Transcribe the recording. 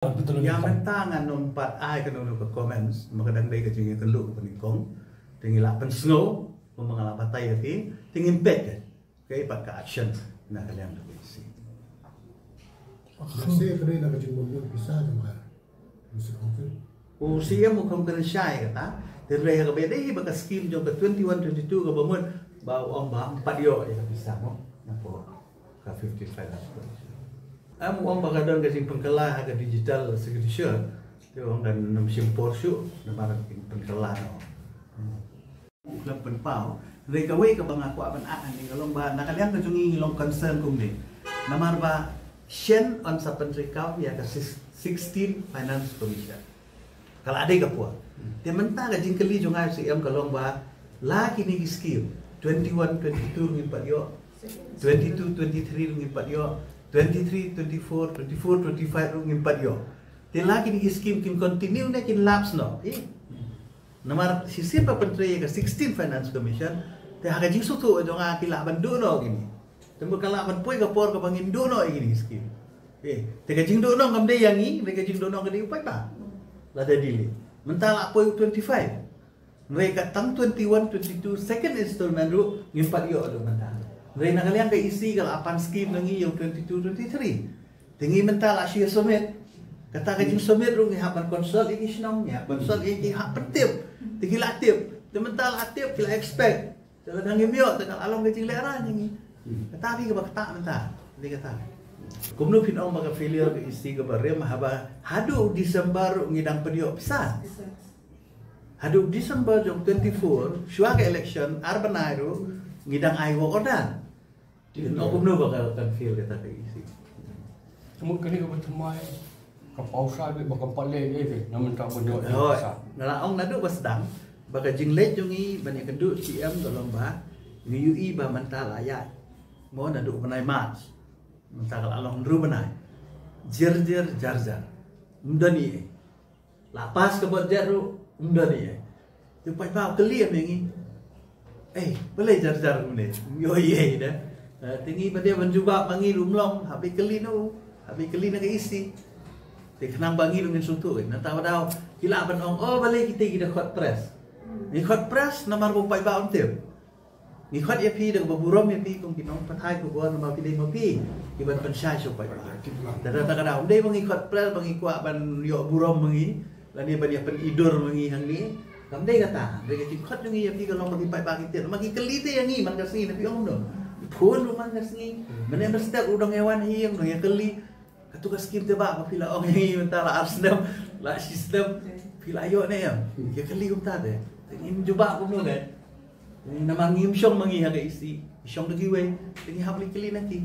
Yang mentangan nompat ai kan ke comments makadang dai ka jingi kelu ka peningkong tingi lapan snow memangala patai ati tingin pet kan kay pagka action na kalian do isi Kasi kaya nakajing mo bisa naman. Bisa konfirm. o siya mo kung kan shy kata terre ka bede hi baka skill jo ka 21 22 ka bamun ba ang ba padio ya bisa mo na po ka 55 Am uang bagadon kasing pengkelah ke digital signature tu orang dan mesin Porsche na barang pengkelah no. Ulang penpau reka we ka bang aku aban ni kalau ba nakalian ka jungi long concern kum ni. Namar ba Shen on sa penrikau ya ka 16 finance commission. Kalau ada ka puan. Dia mentah ka jingkeli jungai si am kalau ba laki ni skill 21 22 ngin pat yo 22 23 ngin pat yo 23, 24, 24, 25 rung impat yo. Dia lagi ni skim kin continue na kin lapse no. Namar si siapa pentri ke 16 Finance Commission, dia haga jing sutu do nga kilaban do no gini. Temu kalaban poi ka por ka bangin do no gini skim. Te ka jing do no ngam de yangi, me ka jing do no ka di upai pa. La da dili. Mentala poi 25. Mereka tang 21, 22 second installment ru ngimpat yo do mentala. Mereka kalian ke isi kalau apan skim lagi yang 22, 23. Tinggi mental asyik somit. Kata kajing somit rungi hapan konsol ini senangnya. Konsol ini hak pentip. Tinggi latip. Dia mental latip kita expect. Kalau tangi miok tengah along kajing lera ni. Kata abi ke bakta mental. Dia kata. Kumno pin ong baka failure ke isi ke barem haba hadu Desember ngidang pediok pisah. Hadu Desember jom 24 syua ke election arbanairu ngidang ai wokodan. No kumno bakal kan feel kata ke isi. Semua kini kau bertemai kapau sabi bakal paling ini namun tak benar. Oh, nala ong nado basdang baka jinglet jungi banyak kedu CM tolong ba ni UI ba mental ayat. Mo nado benai match. Mental along ru benai. Jer jar. Mdani. Lapas ke buat jaru mdani. Tu pai ba keliam yang boleh jar ni. Yo ye dah. Tinggi pada mencuba panggil umlong, habis keli no, habis keli nak isi. Teknang panggil dengan sutu, nak tahu kila benong, oh balik kita hot press. Ni hot press nama rupai baun tim. Ni hot EP dah berburam EP kong kinong patai kubuan nama pilih mopi, iban pensai supai. Tada kadang dia panggil hot press, panggil kuat ban yo buram panggil, lalu dia ban idur panggil hang ni. Kamu dia kata, dia kata hot jungi EP kalau panggil pai bagi tim, panggil keli tu yang ni, mana sini tapi orang tu. Pun rumah ngasni, mana mesti udang hewan hiang, udang yang keli, katuka skim tebak, apabila orang yang mentala Arsenal, lah sistem, pila ayok ni ya, dia keli kumta deh, ini coba aku kan, ini nama ngim syong mangi haga isi, syong lagi way, ini habli keli nanti.